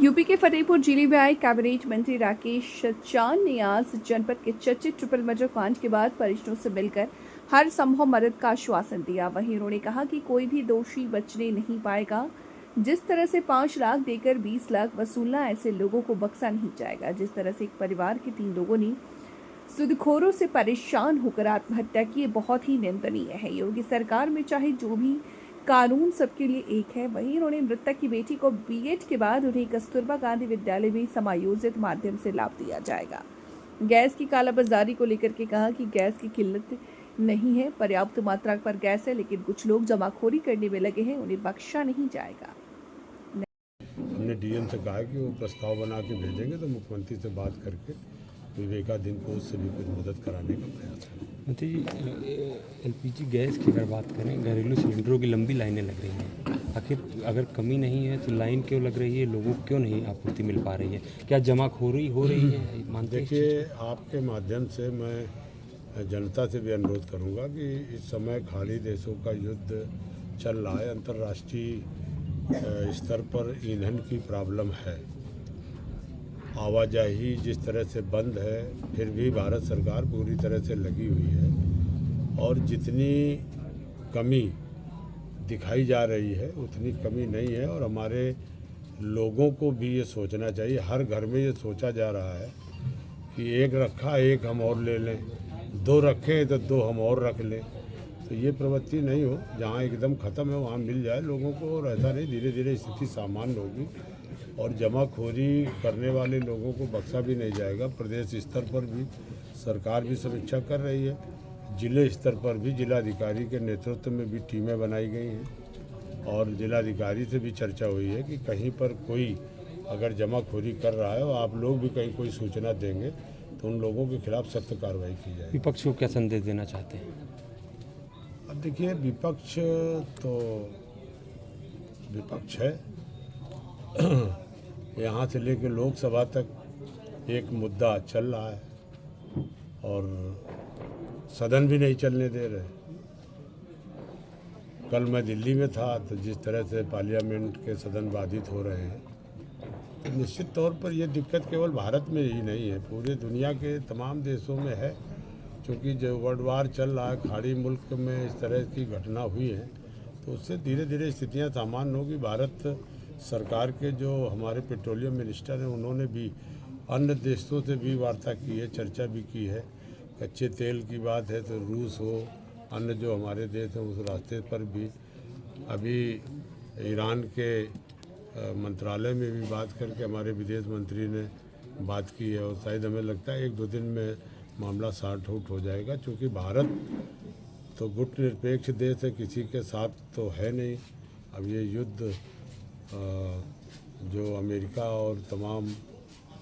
UP के फतेहपुर जिले में आए कैबिनेट मंत्री राकेश सचान ने आज जनपद के चर्चित ट्रिपल मर्डर कांड के बाद परिजनों से मिलकर हर संभव मदद का आश्वासन दिया। वहीं उन्होंने कहा कि कोई भी दोषी बचने नहीं पाएगा। जिस तरह से 5 लाख देकर 20 लाख वसूलना, ऐसे लोगों को बख्शा नहीं जाएगा। जिस तरह से एक परिवार के 3 लोगों ने सूदखोरों से परेशान होकर आत्महत्या की, बहुत ही निंदनीय है। योगी सरकार में चाहे जो भी कानून सबके लिए एक है। वहीं उन्होंने मृतक की बेटी को बीएड के बाद उन्हें कस्तूरबा गांधी विद्यालय में समायोजित माध्यम से लाभ दिया जाएगा। गैस की कालाबाजारी को लेकर के कहा कि गैस की किल्लत नहीं है, पर्याप्त मात्रा पर गैस है, लेकिन कुछ लोग जमाखोरी करने में लगे हैं, उन्हें बख्शा नहीं जाएगा। हमने डीएम से कहा कि वो प्रस्ताव बना के भेजेंगे, तो मुख्यमंत्री से बात करके विवेकाधीन को उससे भी कुछ मदद कराने का प्रयास करेंगे। मंत्री जी, एलपीजी गैस की अगर बात करें, घरेलू सिलेंडरों की लंबी लाइनें लग रही हैं। आखिर अगर कमी नहीं है तो लाइन क्यों लग रही है, लोगों को क्यों नहीं आपूर्ति मिल पा रही है? क्या जमाखोरी हो रही है? मानते हैं? देखिए, आपके माध्यम से मैं जनता से भी अनुरोध करूंगा कि इस समय खाड़ी देशों का युद्ध चल रहा है। अंतर्राष्ट्रीय स्तर पर ईंधन की प्रॉब्लम है, आवाजाही जिस तरह से बंद है, फिर भी भारत सरकार पूरी तरह से लगी हुई है और जितनी कमी दिखाई जा रही है उतनी कमी नहीं है। और हमारे लोगों को भी ये सोचना चाहिए, हर घर में ये सोचा जा रहा है कि एक रखा एक हम और ले लें, 2 रखें तो 2 हम और रख लें। तो ये प्रवृत्ति नहीं हो, जहाँ एकदम ख़त्म है वहाँ मिल जाए लोगों को। और ऐसा नहीं, धीरे धीरे स्थिति सामान्य होगी और जमाखोरी करने वाले लोगों को बख्शा भी नहीं जाएगा। प्रदेश स्तर पर भी सरकार भी समीक्षा कर रही है, जिले स्तर पर भी जिलाधिकारी के नेतृत्व में भी टीमें बनाई गई हैं और जिलाधिकारी से भी चर्चा हुई है कि कहीं पर कोई अगर जमाखोरी कर रहा है और आप लोग भी कहीं कोई सूचना देंगे तो उन लोगों के खिलाफ सख्त कार्रवाई की जाएगी। विपक्ष को क्या संदेश देना चाहते हैं? अब देखिए, विपक्ष तो विपक्ष है। यहाँ से लेकर लोकसभा तक एक मुद्दा चल रहा है और सदन भी नहीं चलने दे रहे। कल मैं दिल्ली में था, तो जिस तरह से पार्लियामेंट के सदन बाधित हो रहे हैं, तो निश्चित तौर पर यह दिक्कत केवल भारत में ही नहीं है, पूरे दुनिया के तमाम देशों में है। क्योंकि जो वर्ल्ड वार चल रहा है, खाड़ी मुल्क में इस तरह की घटना हुई है, तो उससे धीरे धीरे स्थितियाँ सामान्य होगी। भारत सरकार के जो हमारे पेट्रोलियम मिनिस्टर हैं, उन्होंने भी अन्य देशों से भी वार्ता की है, चर्चा भी की है। कच्चे तेल की बात है तो रूस हो, अन्य जो हमारे देश हैं उस रास्ते पर भी अभी ईरान के मंत्रालय में भी बात करके हमारे विदेश मंत्री ने बात की है और शायद हमें लगता है 1-2 दिन में मामला सॉर्ट आउट हो जाएगा। क्योंकि भारत तो गुटनिरपेक्ष देश है, किसी के साथ तो है नहीं। अब ये युद्ध जो अमेरिका और तमाम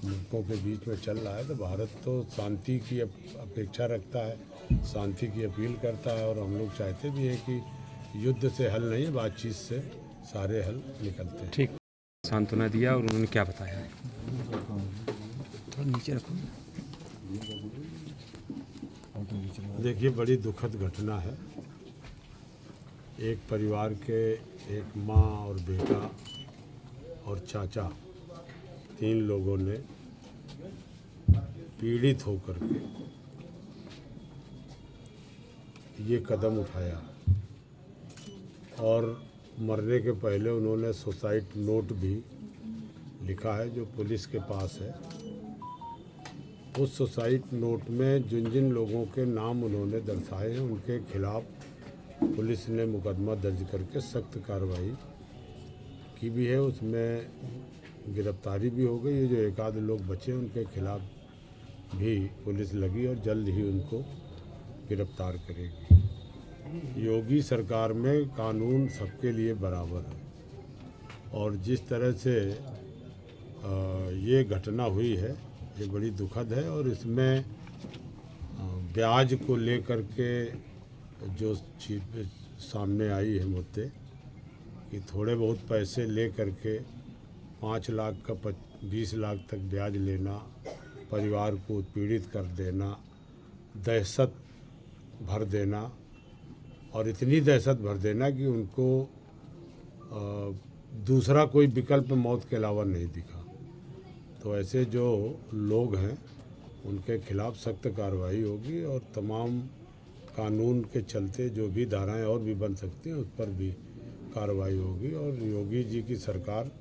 मुल्कों के बीच में चल रहा है, तो भारत तो शांति की अपेक्षा रखता है, शांति की अपील करता है और हम लोग चाहते भी हैं कि युद्ध से हल नहीं, बातचीत से सारे हल निकलते हैं। ठीक, सांत्वना दिया और उन्होंने क्या बताया है? थोड़ा नीचे रखो। देखिए, बड़ी दुखद घटना है। एक परिवार के एक माँ और बेटा और चाचा, 3 लोगों ने पीड़ित होकर के ये कदम उठाया और मरने के पहले उन्होंने सुसाइड नोट भी लिखा है जो पुलिस के पास है। उस सुसाइड नोट में जिन जिन लोगों के नाम उन्होंने दर्शाए हैं उनके खिलाफ पुलिस ने मुकदमा दर्ज करके सख्त कार्रवाई की भी है। उसमें गिरफ्तारी भी हो गई है। जो 1-आध लोग बचे उनके खिलाफ भी पुलिस लगी और जल्द ही उनको गिरफ्तार करेगी। योगी सरकार में कानून सबके लिए बराबर है और जिस तरह से ये घटना हुई है ये बड़ी दुखद है। और इसमें ब्याज को लेकर के जो सामने आई है मुद्दे कि थोड़े बहुत पैसे ले करके 5 लाख का 20 लाख तक ब्याज लेना, परिवार को उत्पीड़ित कर देना, दहशत भर देना और इतनी दहशत भर देना कि उनको दूसरा कोई विकल्प मौत के अलावा नहीं दिखा। तो ऐसे जो लोग हैं उनके खिलाफ सख्त कार्रवाई होगी और तमाम कानून के चलते जो भी धाराएं और भी बन सकती हैं उस पर भी कार्रवाई होगी। और योगी जी की सरकार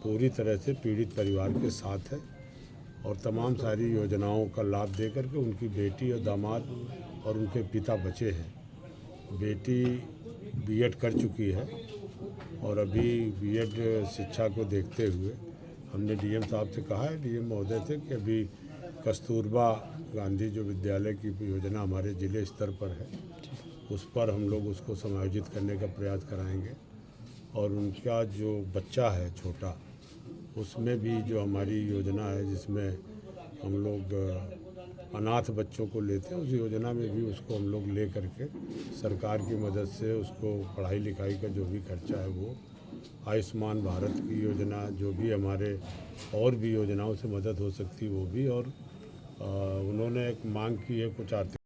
पूरी तरह से पीड़ित परिवार के साथ है और तमाम सारी योजनाओं का लाभ दे करके उनकी बेटी और दामाद और उनके पिता बचे हैं। बेटी बीएड कर चुकी है और अभी बीएड शिक्षा को देखते हुए हमने डीएम साहब से कहा है, डीएम महोदय से, कि अभी कस्तूरबा गांधी जो विद्यालय की योजना हमारे ज़िले स्तर पर है उस पर हम लोग उसको समायोजित करने का प्रयास कराएंगे। और उनका जो बच्चा है छोटा, उसमें भी जो हमारी योजना है जिसमें हम लोग अनाथ बच्चों को लेते हैं, उस योजना में भी उसको हम लोग ले करके सरकार की मदद से उसको पढ़ाई लिखाई का जो भी खर्चा है वो, आयुष्मान भारत की योजना, जो भी हमारे और भी योजनाओं से मदद हो सकती है वो भी। और उन्होंने एक मांग की है कुछ आर्थिक